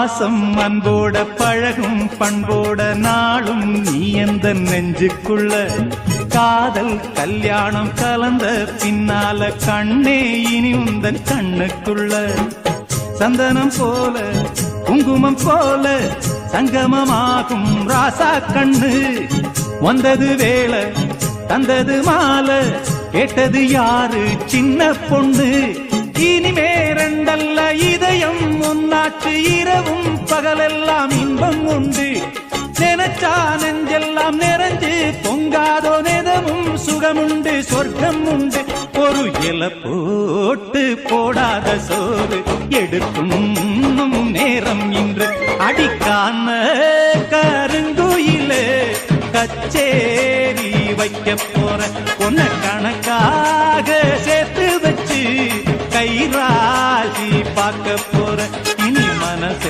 பாசம் அன்போட பழகும் பண்போட நாளும் நீ எந்த நெஞ்சுக்குள்ள காதல் கல்யாணம் கலந்த பின்னால கண்ணே இனி உந்தன் கண்ணுக்குள்ள சந்தனம் போல குங்குமம் போல சங்கமமாகும் ராசா கண்ணு வந்தது வேளை தந்தது மாலை கேட்டது யாரு சின்ன பொண்ணு இனிமே ரெண்டல்ல இதயம் ஒன்னாச்சு இரவும் பகலெல்லாம் இன்பம் உண்டு நினைச்சா நெஞ்செல்லாம் நிறைஞ்சு பொங்காதோ நிதமும் சுகமுண்டு சொர்க்கம் உண்டு ஒரு இலை போட்டு போடாத சோறு எடுக்கும் நேரம் இன்று அடிக்கான கருங்குயிலே கச்சேரி வைக்க போற உன்னை கணக்காக சேர்த்து